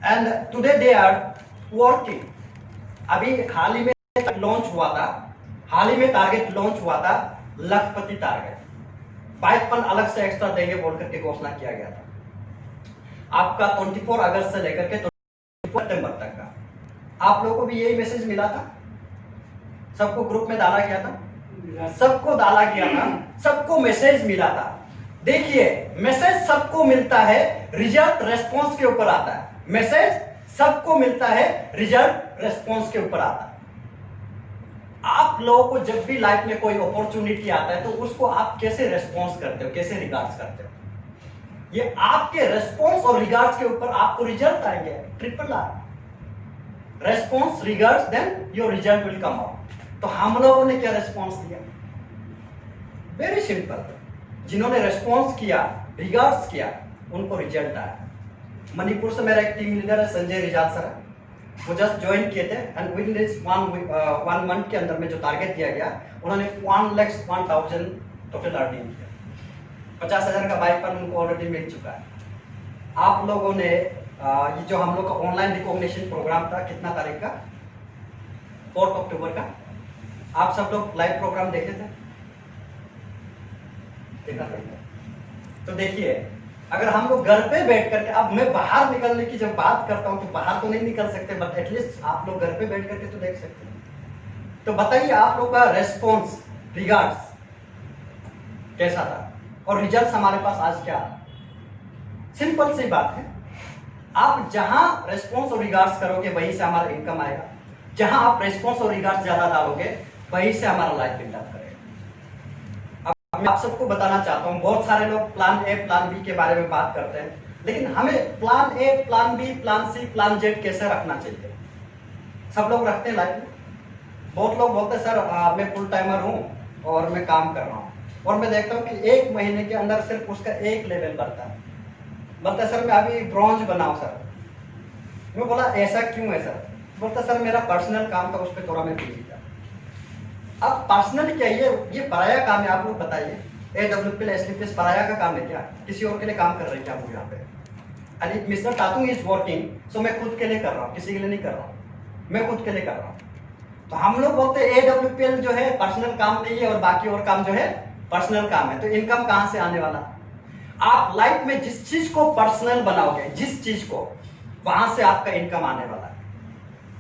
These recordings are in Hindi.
And today they are working. अभी हाल ही में लॉन्च हुआ था, हाल ही में टारगेट लॉन्च हुआ था, लखपति टारगेट। 22 अलग से एक्स्ट्रा देंगे बोल करके घोषणा किया गया था आपका 24 अगस्त से लेकर के 24 सितंबर तक का। आप लोगों को भी यही मैसेज मिला था, सबको ग्रुप में डाला गया था, सबको डाला गया था, सबको मैसेज मिला था। देखिए मैसेज सबको मिलता है, रिजल्ट रेस्पॉन्स के ऊपर आता है। मैसेज सबको मिलता है, रिजल्ट रेस्पॉन्स के ऊपर आता है। आप लोगों को जब भी लाइफ में कोई अपॉर्चुनिटी आता है तो उसको आप कैसे रेस्पॉन्स करते हो, कैसे रिगार्ड्स करते हो, ये आपके रेस्पॉन्स और रिगार्ड्स के ऊपर आपको रिजल्ट आएंगे। Triple R, response, regards, then your result will come out. तो हम लोगों ने क्या रेस्पॉन्स दिया? वेरी सिंपल, जिन्होंने रेस्पॉन्स किया, रिगार्ड्स किया, उनको रिजल्ट आया। मणिपुर से मेरा एक टीम लीडर है संजय रिजाल सर, वो जस्ट ज्वाइन किए थे and with this one month के अंदर में जो टारगेट दिया गया, उन्होंने 1,01,000 टोटल अर्निंग किया। 50,000 का बाइपन उनको ऑलरेडी मिल चुका है। आप लोगों ने ये जो हम लोग का ऑनलाइन रिकॉग्निशन प्रोग्राम था, कितना तारीख का? 4 अक्टूबर का। आप सब लोग लाइव प्रोग्राम देखे थे? देखा था? तो देखिए, अगर हम लोग घर पे बैठ करके, अब मैं बाहर निकलने की जब बात करता हूं तो बाहर तो नहीं निकल सकते, बट एटलीस्ट आप लोग घर पे बैठ करके तो देख सकते हैं। तो बताइए आप लोग का रेस्पॉन्स, रिगार्ड्स कैसा था और रिजल्ट हमारे पास आज क्या? सिंपल सी बात है, आप जहां रेस्पॉन्स और रिगार्ड्स करोगे वहीं से हमारा इनकम आएगा। जहां आप रेस्पॉन्स और रिगार्ड्स ज्यादा डालोगे वहीं से हमारा लाइफ बिल्ड अप करेगा। मैं आप सबको बताना चाहता हूं, बहुत सारे लोग प्लान ए प्लान बी के बारे में बात करते हैं, लेकिन हमें plan A plan B plan C plan Z कैसे रखना चाहिए? सब लोग रखते हैं लाइफ में। बहुत लोग बोलते हैं सर मैं फुल टाइमर हूं और मैं काम कर रहा हूं, और मैं देखता हूं कि 1 महीने के अंदर सिर्फ उसका 1 लेवल बढ़ता है। बोलता है सर मैं अभी ब्रॉन्ज बनाऊं सर। मैं बोला ऐसा क्यों है सर? बोलता सर मेरा पर्सनल काम था, उस पर थोड़ा मैं बिजी था। अब पर्सनल क्या है? ये पराया काम है। आप लोग बताइए, AWPL SLPS पराया का काम है क्या? किसी और के लिए काम कर रहे हैं क्या आप यहाँ पे? अरे मिस्टर टातुंग इज वर्किंग, सो मैं खुद के लिए कर रहा हूँ, किसी के लिए नहीं कर रहा हूँ, मैं खुद के लिए कर रहा हूँ। तो हम लोग बोलते हैं AWPL जो है पर्सनल काम नहीं है और बाकी और काम जो है पर्सनल काम है। तो इनकम कहाँ से आने वाला? आप लाइफ में जिस चीज को पर्सनल बनाओगे, जिस चीज को, वहां से आपका इनकम आने वाला है।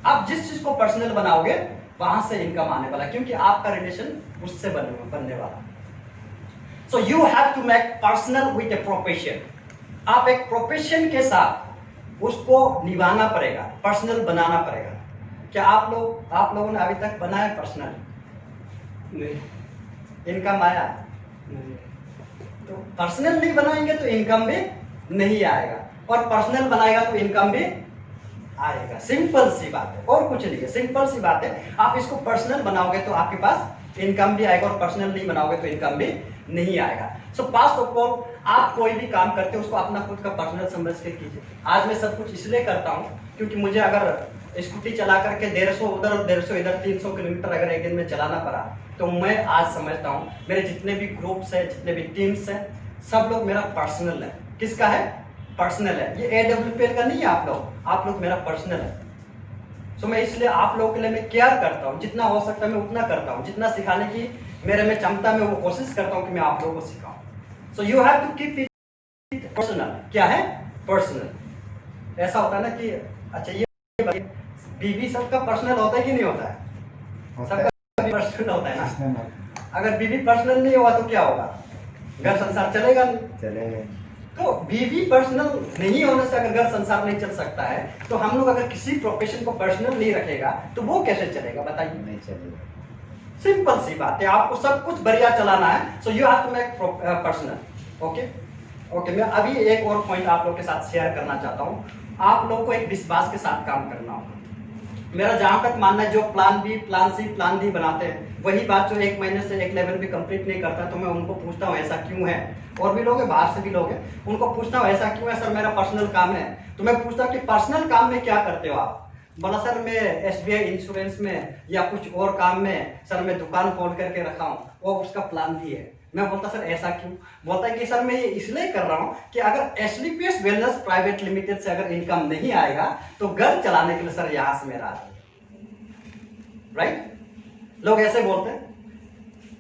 आप जिस चीज को पर्सनल बनाओगे वहां से इनकम आने वाला, क्योंकि आपका रिलेशन उससे बनने वाला। So you have to make personal with a profession. आप एक प्रोफेशन के साथ उसको निभाना पड़ेगा, पर्सनल बनाना पड़ेगा। क्या आप लोगों ने अभी तक बनाया पर्सनल? नहीं। इनकम आया? नहीं। तो पर्सनल नहीं बनाएंगे तो इनकम भी नहीं आएगा, और पर्सनल बनाएगा तो इनकम भी आएगा। सिंपल सी बात है, और कुछ नहीं है, सिंपल सी बात है। आप इसको पर्सनल बनाओगे तो आपके पास इनकम भी आएगा, और पर्सनल नहीं बनाओगे तो इनकम भी नहीं आएगा। सो फर्स्ट ऑफ ऑल, आप कोई भी काम करते हो उसको अपना खुद का पर्सनल समझ के कीजिए। आज मैं सब कुछ इसलिए करता हूँ क्योंकि मुझे अगर स्कूटी चला करके 150 उधर और 150 इधर 300 किलोमीटर अगर एक दिन में चलाना पड़ा, तो मैं आज समझता हूँ मेरे जितने भी ग्रुप्स है, जितने भी टीम्स है, सब लोग मेरा पर्सनल है। किसका है? पर्सनल है। ये AWPL का नहीं है। आप लोग मेरा पर्सनल है। सो मैं इसलिए आप लोगों के लिए मैं केयर करता हूँ, जितना हो सकता है मैं उतना करता हूँ, जितना सिखाने की मेरे में क्षमता में वो कोशिश करता हूँ कि मैं आप लोगों को सिखाऊं। So you have to keep it personal. क्या है? पर्सनल। ऐसा होता है ना कि अच्छा ये बीवी सबका पर्सनल होता है कि नहीं होता है? सबका पर्सनल होता है ना। अगर बीवी पर्सनल नहीं हुआ तो क्या होगा? घर संसार चलेगा नहीं। चलेगा। तो बीवी पर्सनल नहीं होने से अगर घर संसार नहीं चल सकता है, तो हम लोग अगर किसी प्रोफेशन को पर्सनल नहीं रखेगा तो वो कैसे चलेगा? बताइए। नहीं चलेगा। सिंपल सी बात है, आपको सब कुछ बढ़िया चलाना है। So you have to make personal. Okay, मैं अभी एक और पॉइंट आप लोग के साथ शेयर करना चाहता हूँ। आप लोग को एक विश्वास के साथ काम करना होगा। मेरा जहां तक मानना है, जो plan B plan C plan D बनाते हैं, वही बात जो 1 महीने से 1 लेवल भी कंप्लीट नहीं करता, तो मैं उनको पूछता हूँ ऐसा क्यों है। और भी लोग हैं, बाहर से भी लोग हैं, उनको पूछता हूँ ऐसा क्यों है सर? मेरा पर्सनल काम है। तो मैं पूछता हूँ कि पर्सनल काम में क्या करते हो आप? बोला सर मैं SBI इंश्योरेंस में या कुछ और काम में, सर मैं दुकान खोल करके रखा हूँ। वो उसका प्लान भी है। मैं बोलता सर ऐसा क्यों? बोलता है कि सर मैं ये इसलिए कर रहा हूं कि अगर एसलीपीएस वेलनेस प्राइवेट लिमिटेड से अगर इनकम नहीं आएगा तो घर चलाने के लिए सर यहां से मेरा राइट, लोग ऐसे बोलते हैं।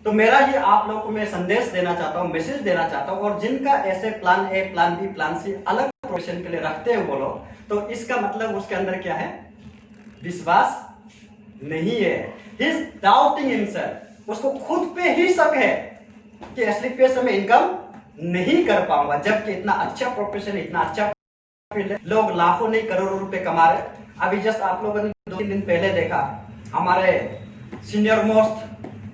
तो मेरा ये आप लोगों को मैं संदेश देना चाहता हूं, मैसेज देना चाहता हूं, और जिनका ऐसे plan A, plan B, plan C अलग प्रोफेशन के लिए रखते हो बोलो, तो इसका मतलब उसके अंदर क्या है? विश्वास नहीं है। ही इज डाउटिंग हिमसेल्फ, उसको खुद पे ही शक है कि एसलीपीएस में इनकम नहीं कर पाऊंगा, जबकि इतना अच्छा प्रोफेशन, इतना अच्छा फील्ड है, लोग लाखों नहीं करोड़ों रुपए कमा रहे। अभी जस्ट आप लोगों ने 2-3 दिन पहले देखा हमारे सीनियर मोस्ट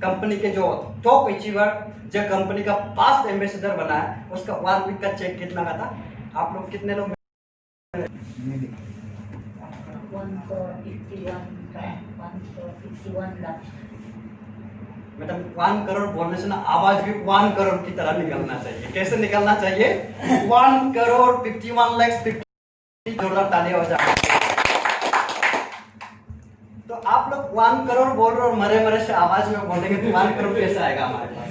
कंपनी के जो टॉप अचीवर, जो कंपनी का पास्ट एम्बेसडर बना है, उसका 1 वीक का चेक कितना का था? आप लोग कितने लोग? 151 लाख। मतलब 1 करोड़ बोलने से ना आवाज भी 1 करोड़ की तरह निकलना चाहिए। कैसे निकलना चाहिए? 1 करोड़ 51 लाख 50। जोरदार तालियां हो जाए। तो आप लोग 1 करोड़ बोल रहे हो और मरे मरे से आवाज में बोलेंगे तो 1 करोड़ कैसे आएगा हमारे पास?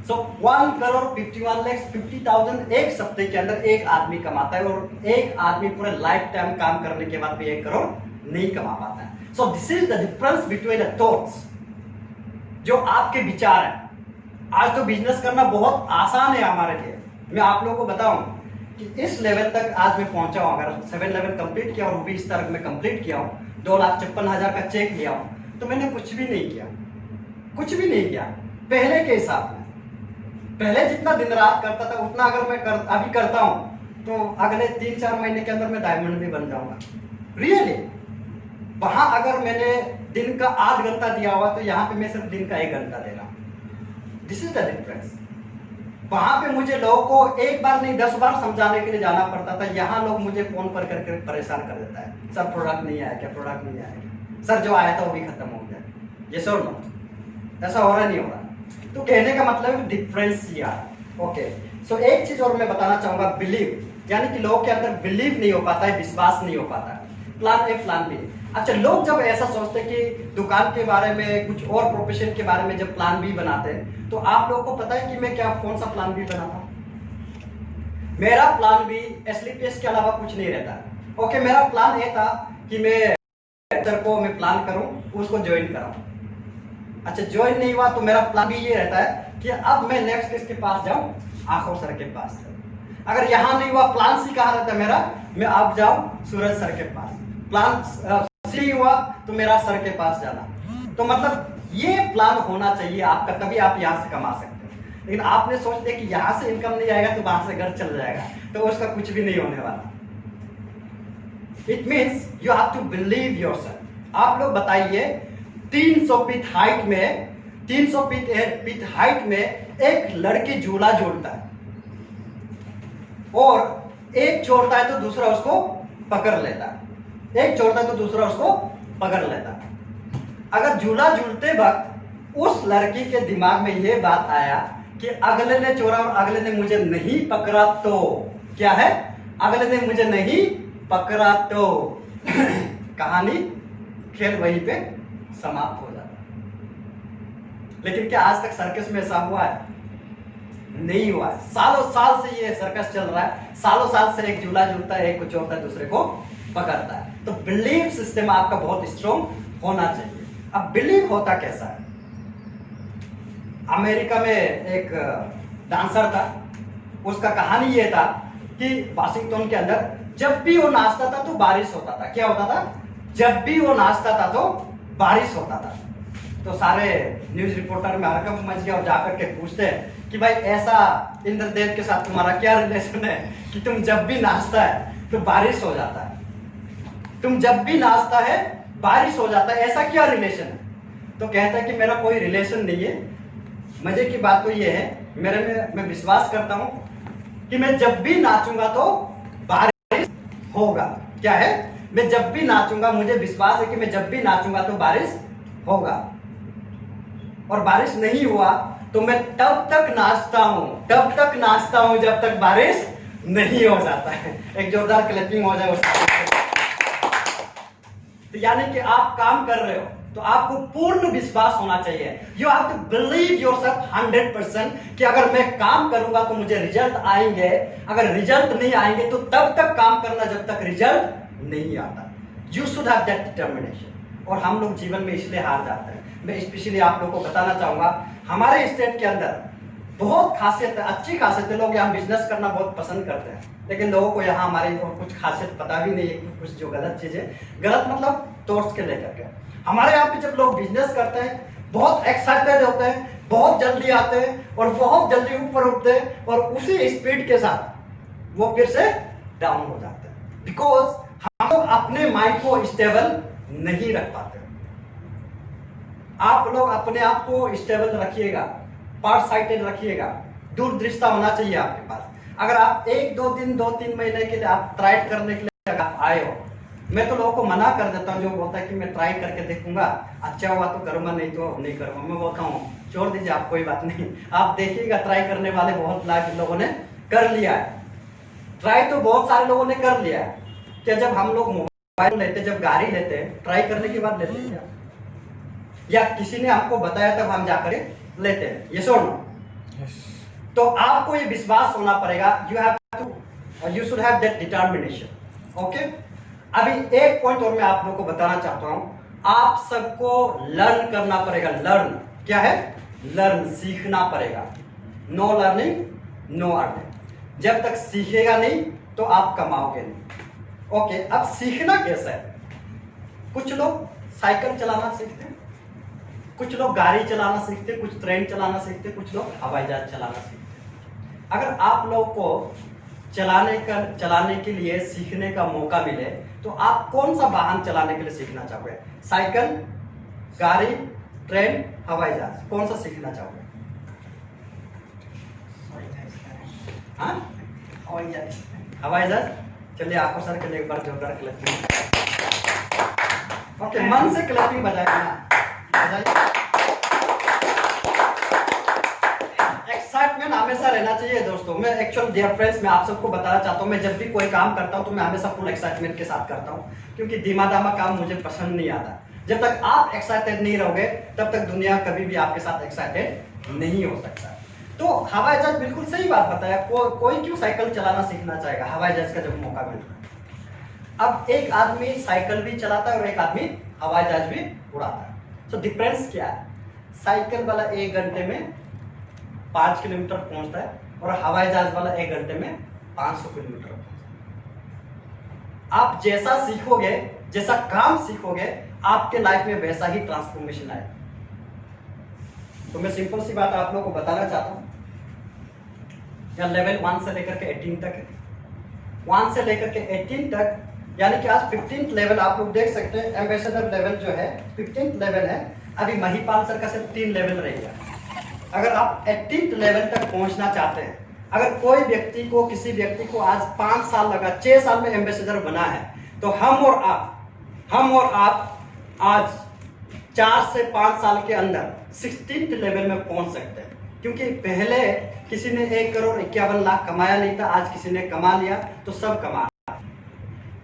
सो 1 करोड़ 51 लाख 50,000 एक सप्ताह के अंदर एक आदमी कमाता है, और एक आदमी पूरे लाइफ टाइम काम करने के बाद भी 1 करोड़ नहीं कमा पाता है। So this is the difference between the thoughts, जो आपके विचार है। आज तो बिजनेस करना बहुत आसान है हमारे लिए। मैं आप लोगों को बताऊं कि इस लेवल तक आज मैं पहुंचा हूं, अगर 7 लेवल कंप्लीट किया और वो भी इस तरह में कंप्लीट किया हूं, 2,56,000 का चेक लिया हूं, तो मैंने कुछ भी नहीं किया, कुछ भी नहीं किया पहले के हिसाब में। पहले जितना दिन रात करता था उतना अगर मैं अभी करता हूं तो अगले 3-4 महीने के अंदर मैं डायमंड भी बन जाऊंगा। रियली वहां अगर मैंने दिन का 8 घंटा दिया हुआ तो यहाँ पे मैं सिर्फ दिन का 1 घंटा दे रहा हूं। This is the difference. वहां पे मुझे लोगों को एक बार नहीं 10 बार समझाने के लिए जाना पड़ता था, यहाँ लोग मुझे फोन पर करके परेशान कर देता है, सर प्रोडक्ट नहीं आया क्या, प्रोडक्ट नहीं आया क्या, सर जो आया था वो भी खत्म हो गया, ये सर नो, ऐसा हो रहा नहीं हो रहा। तो कहने का मतलब डिफरेंस यार। ओके, सो एक चीज और मैं बताना चाहूंगा, बिलीव, यानी कि लोगों के अंदर बिलीव नहीं हो पाता है, विश्वास नहीं हो पाता है। Plan A, plan B. अच्छा, लोग जब ऐसा सोचते हैं कि दुकान के बारे में, कुछ और प्रोफेशन के बारे में जब प्लान बी बनाते हैं, तो आप लोगों को पता है कि मैं क्या, कौन सा प्लान बी बनाता हूं? मेरा प्लान बी एसलीपीएस के अलावा कुछ नहीं रहता। ओके, मेरा प्लान ए था कि मैं प्लान करूं, उसको ज्वाइन कराऊं। अच्छा, ज्वाइन नहीं हुआ तो मेरा प्लान भी ये रहता है कि अब मैं नेक्स्ट किसके पास जाऊं? आंखों सर के पास जाऊं। अगर यहां नहीं हुआ, प्लान सी कहां रहता है मेरा? मैं अब जाऊं सूरज सर के पास। प्लान सी हुआ तो मेरा सर के पास जाना। तो मतलब ये प्लान होना चाहिए आपका, तभी आप यहां से कमा सकते हो। लेकिन आपने सोच लिया कि यहां से इनकम नहीं आएगा तो वहां से घर चल जाएगा, तो उसका कुछ भी नहीं होने वाला। It means you have to believe yourself. आप लोग बताइए, 300 फीट हाइट में, 300 फीट हाइट में एक लड़की झूला झूलता है, और एक छोड़ता है तो दूसरा उसको पकड़ लेता है, एक छोड़ता है तो दूसरा उसको पकड़ लेता है। अगर झूला झूलते वक्त उस लड़की के दिमाग में यह बात आया कि अगले ने छोड़ा और अगले ने मुझे नहीं पकड़ा, तो क्या है? अगले ने मुझे नहीं पकड़ा तो कहानी, खेल वहीं पे समाप्त हो जाता है। लेकिन क्या आज तक सर्कस में ऐसा हुआ है? नहीं हुआ है। सालों साल से ये सर्कस चल रहा है, सालों साल से एक झूला झूलता है, एक को छोड़ता है, दूसरे को पकड़ता है। तो बिलीव सिस्टम आपका बहुत स्ट्रॉन्ग होना चाहिए। अब बिलीव होता कैसा है? अमेरिका में एक डांसर था, उसका कहानी ये था कि वाशिंगटन के अंदर जब भी वो नाचता था तो बारिश होता था। क्या होता था? जब भी वो नाचता था तो बारिश होता था। तो सारे न्यूज रिपोर्टर में हड़कंप मच गया और जाकर के पूछते हैं कि भाई ऐसा इंद्रदेव के साथ तुम्हारा क्या रिलेशन है कि तुम जब भी नाचता है तो बारिश हो जाता है, तुम जब भी नाचता है बारिश हो जाता है, ऐसा क्या रिलेशन है? तो कहता है कि मेरा कोई रिलेशन नहीं है। मजे की बात तो ये है, मैं विश्वास करता हूं कि मैं जब भी नाचूंगा तो बारिश होगा। क्या है? मैं जब भी नाचूंगा, मुझे विश्वास है कि मैं जब भी नाचूंगा तो बारिश होगा। और बारिश नहीं हुआ तो मैं तब तक नाचता हूं जब तक बारिश नहीं हो जाता है। एक जोरदार क्लैपिंग हो जाए उसका। तो यानी कि आप काम कर रहे हो, तो आपको पूर्ण विश्वास होना चाहिए। You have to believe yourself 100% कि अगर मैं काम करूंगा तो मुझे रिजल्ट आएंगे, अगर रिजल्ट नहीं आएंगे तो तब तक काम करना जब तक रिजल्ट नहीं आता। You should have that determination. और हम लोग जीवन में इसलिए हार जाते हैं। मैं स्पेशली आप लोगों को बताना चाहूंगा, हमारे स्टेट के अंदर बहुत खासियत है, अच्छी खासियत है। लोग यहाँ बिजनेस करना बहुत पसंद करते हैं, लेकिन लोगों को यहाँ हमारी और कुछ खासियत पता भी नहीं है, कुछ जो गलत चीजें, गलत मतलब थॉट्स के लेकर के। हमारे यहाँ पे जब लोग बिजनेस करते हैं बहुत एक्साइटेड होते हैं, बहुत जल्दी आते हैं और बहुत जल्दी ऊपर उठते हैं और उसी स्पीड के साथ वो फिर से डाउन हो जाते हैं, बिकॉज हम लोग अपने माइंड को स्टेबल नहीं रख पाते। आप लोग अपने आप को स्टेबल रखिएगा, पार्ट साइटेड रखिएगा, दूरदृष्टा होना चाहिए आपके पास। अगर आप 2-3 महीने के लिए आप ट्राई करने के लिए आप आए हो, मैं तो लोगों को मना कर देता हूँ जो बोलता है कि मैं ट्राई करके देखूंगा, अच्छा हुआ तो करूंगा, नहीं तो नहीं करूंगा। मैं बोलता हूँ छोड़ दीजिए आप, कोई बात नहीं। आप देखिएगा ट्राई करने वाले बहुत लोगों ने कर लिया है, ट्राई तो बहुत सारे लोगों ने कर लिया है। क्या जब हम लोग मोबाइल लेते, जब गाड़ी लेते हैं, ट्राई करने के बाद लेते हैं या किसी ने हमको बताया तब हम जाकर लेते हैं? ये सुनो, तो आपको ये विश्वास होना पड़ेगा। You should have that determination. Okay, अभी एक पॉइंट और मैं आप लोगों को बताना चाहता हूं। आप सबको लर्न करना पड़ेगा। लर्न क्या है? लर्न, सीखना पड़ेगा। No learning no earning. जब तक सीखेगा नहीं तो आप कमाओगे नहीं। ओके, अब सीखना कैसा है? कुछ लोग साइकिल चलाना सीखते हैं, कुछ लोग गाड़ी चलाना सीखते, कुछ ट्रेन चलाना सीखते, कुछ लोग हवाई जहाज चलाना सीखते। अगर आप लोग को चलाने के लिए सीखने का मौका मिले तो आप कौन सा वाहन चलाने के लिए सीखना चाहोगे? साइकिल, गाड़ी, ट्रेन, हवाई जहाज, कौन सा सीखना चाहोगे? हाँ, हवाई जहाज। चलिए आपको सर के लिए एक बार जोरदार क्लैपिंग। ओके, मन से क्लैपिंग बजाएगा। एक्साइटमेंट हमेशा रहना चाहिए दोस्तों। मैं एक्चुअल डियर फ्रेंड्स, मैं आप सबको बताना चाहता हूँ, मैं जब भी कोई काम करता हूँ तो मैं हमेशा फुल एक्साइटमेंट के साथ करता हूँ, क्योंकि धीमा धामा काम मुझे पसंद नहीं आता। जब तक आप एक्साइटेड नहीं रहोगे तब तक दुनिया कभी भी आपके साथ एक्साइटेड नहीं हो सकता। तो हवाई जहाज, बिल्कुल सही बात बताया। कोई क्यों साइकिल चलाना सीखना चाहेगा हवाई जहाज का जब मौका मिलता है? अब एक आदमी साइकिल भी चलाता है और एक आदमी हवाई जहाज भी उड़ाता है। तो डिफरेंस क्या है? साइकिल वाला 1 घंटे में 5 किलोमीटर पहुंचता है और हवाई जहाज वाला 1 घंटे में 500 किलोमीटर पहुंचता है। आप जैसा सीखोगे, जैसा काम सीखोगे, आपके लाइफ में वैसा ही ट्रांसफॉर्मेशन आएगा। तो मैं सिंपल सी बात आप लोगों को बताना चाहता हूं, या लेवल 1 से लेकर के 18 तक है। 1 से लेकर के 18 तक, यानी कि आज 15th लेवल आप लोग देख सकते हैं। एम्बेसडर लेवल जो है 15th लेवल है। अभी महिपाल सर का सिर्फ 3 लेवल रह गया। अगर आप 18th लेवल तक पहुंचना चाहते हैं, अगर कोई व्यक्ति को, किसी व्यक्ति को आज 5 साल लगा, 6 साल में एम्बेसडर बना है, तो हम और आप आज 4 से 5 साल के अंदर 16th लेवल में पहुंच सकते हैं। क्योंकि पहले किसी ने 1,51,00,000 कमाया नहीं था, आज किसी ने कमा लिया तो सब कमा।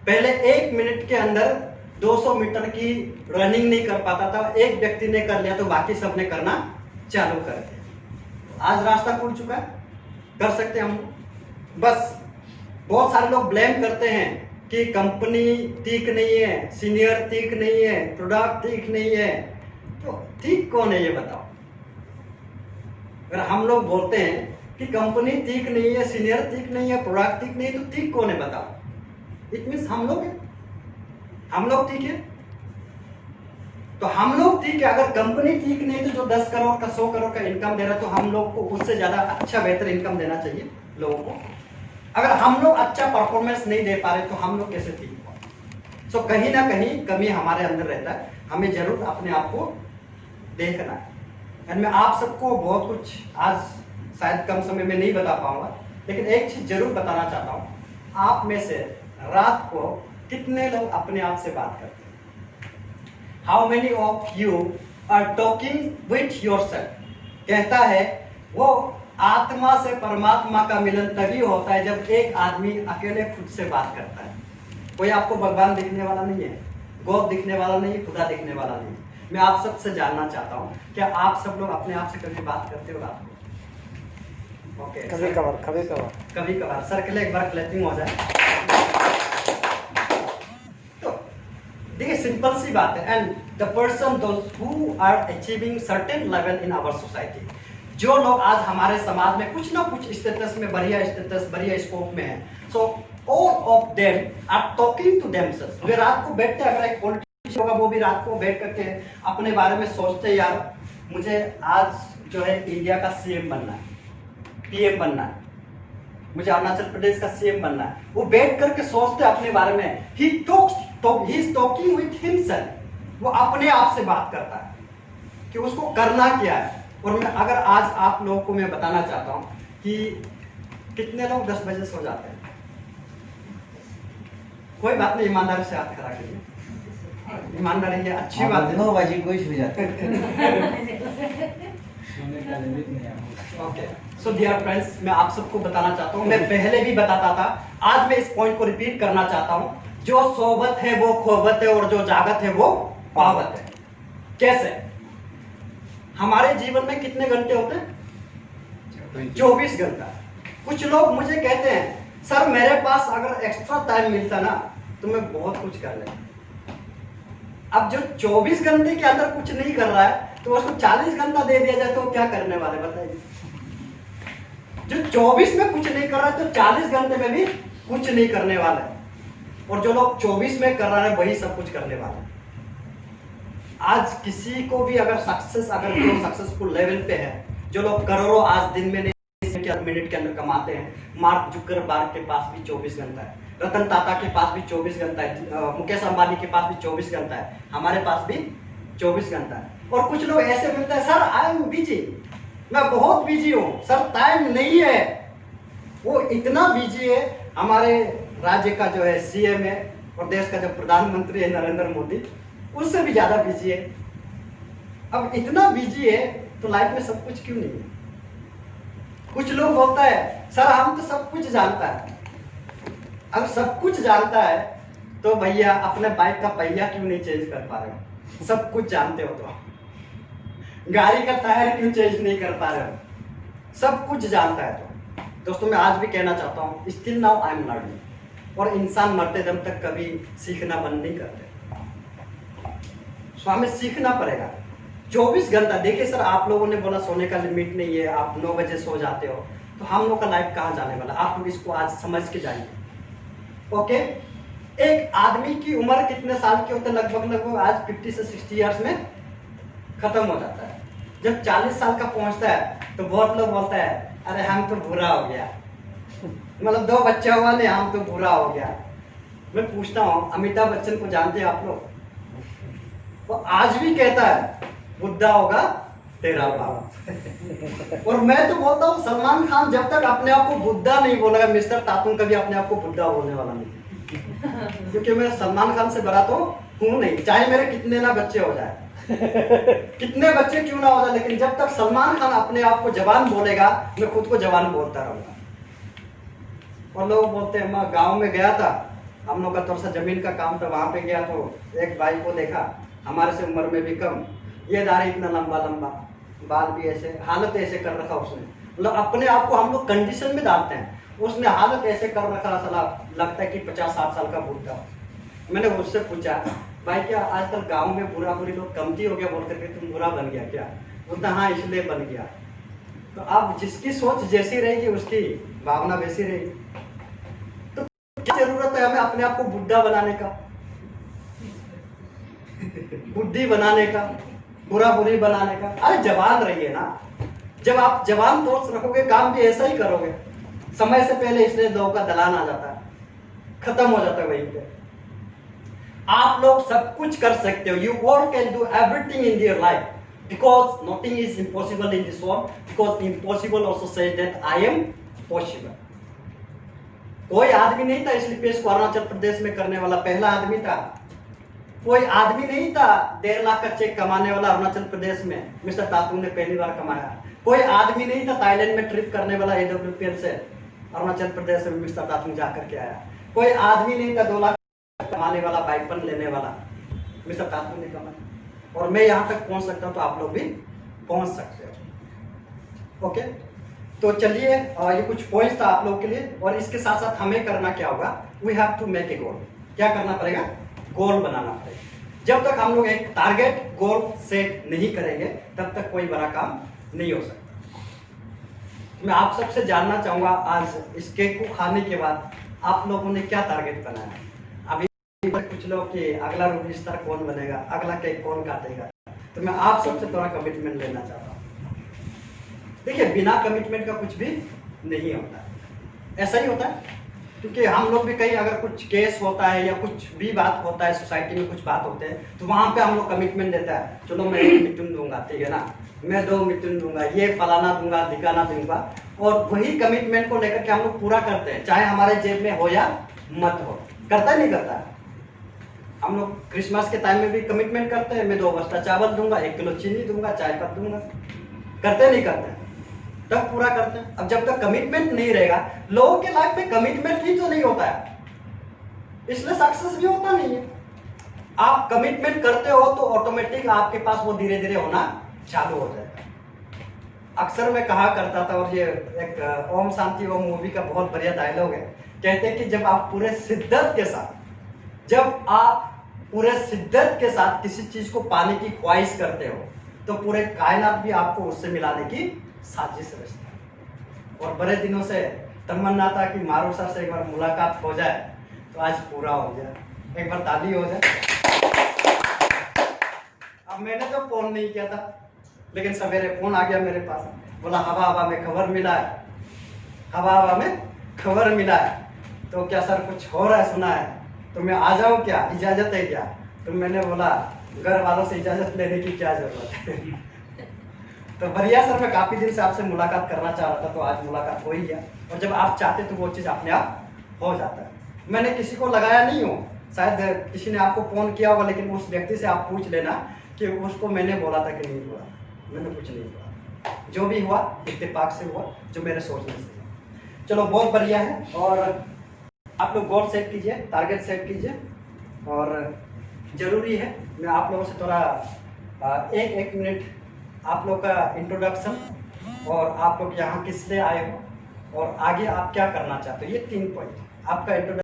पहले 1 मिनट के अंदर 200 मीटर की रनिंग नहीं कर पाता था, एक व्यक्ति ने कर लिया तो बाकी सब ने करना चालू कर दिया। आज रास्ता खुल चुका है, कर सकते हैं हम। बस बहुत सारे लोग ब्लेम करते हैं कि कंपनी ठीक नहीं है, सीनियर ठीक नहीं है, प्रोडक्ट ठीक नहीं है। तो ठीक कौन है ये बताओ? अगर हम लोग बोलते हैं कि कंपनी ठीक नहीं है, सीनियर ठीक नहीं है, प्रोडक्ट ठीक नहीं है, तो ठीक कौन है बताओ? इट मीन्स हम लोग हैं, हम लोग ठीक है। तो हम लोग ठीक है। अगर कंपनी ठीक नहीं तो जो 10 करोड़ का 100 करोड़ का इनकम दे रहा है, तो हम लोग को उससे ज्यादा अच्छा बेहतर इनकम देना चाहिए लोगों को। अगर हम लोग अच्छा परफॉर्मेंस नहीं दे पा रहे तो हम लोग कैसे ठीक हो? सो कहीं ना कहीं कमी हमारे अंदर रहता है, हमें जरूर अपने आप को देखना है। एंड मैं आप सबको बहुत कुछ आज शायद कम समय में नहीं बता पाऊंगा, लेकिन एक चीज जरूर बताना चाहता हूँ। आप में से रात को कितने लोग अपने आप से बात करते हैं? How many of you are talking with yourself? कहता है वो आत्मा से परमात्मा का मिलन तभी होता है जब एक आदमी अकेले खुद से बात करता है। कोई आपको भगवान दिखने वाला नहीं है, गॉड दिखने वाला नहीं है, खुदा दिखने वाला नहीं है। मैं आप सबसे जानना चाहता हूँ, क्या आप सब लोग अपने आप से कभी बात करते हो रात को? ओके, कभी कभार सर के लिए एक बार क्लैपिंग हो जाए। तो देखिए सिंपल सी बात है, and the person who are achieving certain level in our society, जो लोग आज हमारे समाज में कुछ ना कुछ स्टेटस में, बढ़िया स्टेटस, बढ़िया स्कोप में है, so all of them are talking to themselves. वे रात को बैठते, अगर एक पॉलिटिशियन होगा वो भी रात को बैठ करके अपने बारे में सोचते, यार मुझे आज जो है इंडिया का सीएम बनना है, पीएम बनना है, मुझे अरुणाचल प्रदेश का सीएम बनना है। वो बैठ करके सोचते अपने बारे में, he is talking with himself. वो अपने आप से बात करता है कि उसको करना क्या है। और मैं अगर आज आप लोगों को मैं बताना चाहता हूं कि कितने लोग 10 बजे सो जाते हैं, कोई बात नहीं, ईमानदारी से हाथ खड़ा करिए, ईमानदारी है अच्छी बात है। 9 बजे कोई सो जाता ओके, सो डियर फ्रेंड्स, मैं आप सबको बताना चाहता हूँ, मैं पहले भी बताता था, आज मैं इस पॉइंट को रिपीट करना चाहता हूँ, जो सोबत है वो खोबत है, और जो जागत है वो पावत है। कैसे? हमारे जीवन में कितने घंटे होते हैं? 24 घंटा। कुछ लोग मुझे कहते हैं, सर मेरे पास अगर एक्स्ट्रा टाइम मिलता ना तो मैं बहुत कुछ कर लेता। अब जो 24 घंटे के अंदर कुछ नहीं कर रहा है तो उसको 40 घंटा दे दिया जाए तो वो क्या करने वाले बताइए? जो 24 में कुछ नहीं कर रहा है तो 40 घंटे में भी कुछ नहीं करने वाला है, और जो लोग 24 में कर रहा है वही सब कुछ करने वाला है। आज किसी को भी अगर जो सक्सेसफुल लेवल पे है, जो लोग करोड़ों आज दिन में नहीं मिनट के अंदर कमाते हैं, मार्क जुकरबर्ग के पास भी 24 घंटा है, रतन टाटा के पास भी 24 घंटा है, मुकेश अंबानी के पास भी 24 घंटा है, हमारे पास भी 24 घंटा है। और कुछ लोग ऐसे मिलते हैं, सर आई एम बिजी, मैं बहुत बिजी हूँ सर, टाइम नहीं है। वो इतना बिजी है, हमारे राज्य का जो है सीएम है और देश का जो प्रधानमंत्री है नरेंद्र मोदी, उससे भी ज्यादा बिजी है। अब इतना बिजी है तो लाइफ में सब कुछ क्यों नहीं है? कुछ लोग बोलता है, सर हम तो सब कुछ जानता है। अब सब कुछ जानता है तो भैया अपने बाइक का पहिया क्यों नहीं चेंज कर पा रहे हो? सब कुछ जानते हो तो गाड़ी का टायर क्यों चेंज नहीं कर पा रहे हो? सब कुछ जानता है तो। दोस्तों मैं आज भी कहना चाहता हूँ, still now I am learning. और इंसान मरते दम तक कभी सीखना बंद नहीं करते, सो हमें सीखना पड़ेगा। 24 घंटा, देखिए सर आप लोगों ने बोला सोने का लिमिट नहीं है, आप 9 बजे सो जाते हो, तो हम लोग का लाइफ कहाँ जाने वाला? आप लोग इसको आज समझ के जाइए। ओके, एक आदमी की उम्र कितने साल की होते हैं? लगभग आज 50 से 60 ईयर्स में खत्म हो जाता है। जब 40 साल का पहुंचता है तो बहुत लोग बोलता है, अरे हम तो बुरा हो गया, मतलब 2 बच्चे हुआ नहीं, हम तो बुरा हो गया। मैं पूछता हूँ, अमिताभ बच्चन को जानते हैं आप लोग? वो आज भी कहता है, बुद्धा होगा तेरा बाप। और मैं तो बोलता हूँ, सलमान खान जब तक अपने आप को बुद्धा नहीं बोलेगा, मिस्टर तातुन कभी अपने आप को बुद्धा बोलने वाला नहीं। क्योंकि मैं सलमान खान से बड़ा तो हूं नहीं, चाहे मेरे कितने ना बच्चे हो जाए, कितने बच्चे क्यों ना हो जाए, लेकिन जब तक सलमान खान अपने आप को जवान बोलेगा, मैं खुद को जवान बोलता रहूंगा। और लोग बोलते हैं, मैं गाँव में गया था, हम लोग का थोड़ा सा जमीन का काम था, वहां पे गया तो एक भाई को देखा, हमारे से उम्र में भी कम, ये दाढ़ी इतना लंबा लंबा, बाल भी ऐसे, हालत ऐसे कर रखा उसने, मतलब अपने आप को हम लोग कंडीशन में डालते हैं, उसने हालत ऐसे कर रखा, साला लगता है कि 50-60 साल का बुढ़ा। मैंने उससे पूछा, भाई क्या आजकल गांव में बुरा बुरी लोग कमती हो गया बोल करके तुम बुरा बन गया क्या? बोलता हाँ इसलिए बन गया। तो अब जिसकी सोच जैसी रहेगी उसकी भावना वैसी रहेगी। तो क्या जरूरत है हमें अपने आप को बुढ़ा बनाने का, बुद्धि बनाने का, बुरा बुरी बनाने का? अरे जवान रहिए ना। जब आप जवान दोस्त रखोगे, काम भी ऐसा ही करोगे। समय से पहले इसलिए दो का दलान आ जाता है, खत्म हो जाता है वहीं पे। आप लोग सब कुछ कर सकते हो, you all can do everything in your life, because nothing is impossible in this world, because impossible also says that I am possible. कोई आदमी नहीं था इस लिपेश को अरुणाचल प्रदेश में करने वाला, पहला आदमी था। कोई आदमी नहीं था 1.5 लाख का चेक कमाने वाला अरुणाचल प्रदेश में, मिस्टर तातुन ने पहली बार कमाया। कोई आदमी नहीं था थाईलैंड में ट्रिप करने वाला AWPL से, अरुणाचल प्रदेश में मिस्टर तातुन जाकर के आया। कोई आदमी नहीं था 2 लाख कमाने वाला, बाइक पर लेने वाला, मिस्टर तातुन ने कमाया। और मैं यहाँ तक पहुँच सकता हूँ तो आप लोग भी पहुँच सकते हो। ओके, तो चलिए ये कुछ पॉइंट्स था आप लोगों के लिए, और इसके साथ साथ हमें करना क्या होगा, we have to make a goal. क्या करना पड़ेगा, गोल बनाना पड़ेगा। जब तक हम लोग एक टारगेट गोल सेट नहीं करेंगे तब तक कोई बड़ा काम नहीं हो सकता। मैं आप सबसे जानना चाहूंगा आज इस केक को खाने के बाद आप लोगों ने क्या टारगेट बनाया। अभी कुछ लोग कि अगला रूबी स्टार कौन बनेगा, अगला केक कौन काटेगा, तो मैं आप सबसे थोड़ा कमिटमेंट लेना चाहता हूँ। देखिए, बिना कमिटमेंट का कुछ भी नहीं होता है, ऐसा ही होता है। क्योंकि हम लोग भी कहीं अगर कुछ केस होता है या कुछ भी बात होता है, सोसाइटी में कुछ बात होते हैं, तो वहां पे हम लोग कमिटमेंट देता है, चलो मैं 1 मिथुन दूंगा, ठीक है ना, मैं 2 मिथुन दूंगा, ये फलाना दूंगा, ढिकाना दूंगा, और वही कमिटमेंट को लेकर के हम लोग पूरा करते हैं, चाहे हमारे जेब में हो या मत हो। करता है नहीं करता है? हम लोग क्रिसमस के टाइम में भी कमिटमेंट करते हैं, मैं 2 बस्ता चावल दूंगा, 1 किलो चीनी दूंगा, चाय पत्ती दूंगा। करते नहीं करते, तब पूरा करते हैं। अब जब तक कमिटमेंट नहीं रहेगा, लोगों के लाइफ में कमिटमेंट ही तो नहीं होता है, इसलिए सक्सेस भी होता नहीं है। आप कमिटमेंट करते हो तो ऑटोमेटिक आपके पास वो धीरे धीरे होना चालू हो जाएगा। अक्सर मैं कहा करता था, और ये एक ओम शांति ओम मूवी का बहुत बढ़िया डायलॉग है, कहते हैं कि जब आप पूरे शिद्दत के साथ किसी चीज को पाने की ख्वाहिश करते हो, तो पूरे कायनात भी आपको उससे मिलाने की साजिश रचता है। और बड़े दिनों से तमन्ना था कि मारू सर से एक बार मुलाकात हो जाए, तो आज पूरा हो गया। एक बार ताली हो जाए। अब मैंने तो फोन नहीं किया था, लेकिन सवेरे फोन आ गया मेरे पास, बोला हवा हवा में खबर मिला है, हवा हवा में खबर मिला है, तो क्या सर कुछ हो रहा है, सुना है, तो मैं आ जाऊं क्या, इजाजत है क्या? तो मैंने बोला घर वालों से इजाजत लेने की क्या जरूरत है। तो बढ़िया सर, मैं काफी दिन से आपसे मुलाकात करना चाह रहा था, तो आज मुलाकात हो ही गया। और जब आप चाहते तो वो चीज अपने आप हो जाता है। मैंने किसी को लगाया नहीं हूँ, शायद किसी ने आपको फोन किया होगा, लेकिन उस व्यक्ति से आप पूछ लेना कि उसको मैंने बोला था कि नहीं बोला। मैंने कुछ नहीं बोला, जो भी हुआ इत्तेफाक से हुआ, जो मेरे सोचने से हुआ। चलो बहुत बढ़िया है। और आप लोग गोल सेट कीजिए, टारगेट सेट कीजिए, और जरूरी है मैं आप लोगों से थोड़ा 1 मिनट आप लोग का इंट्रोडक्शन, और आप लोग यहाँ किस लिए आए हो, और आगे आप क्या करना चाहते हो, ये 3 पॉइंट आपका इंट्रोडक्शन।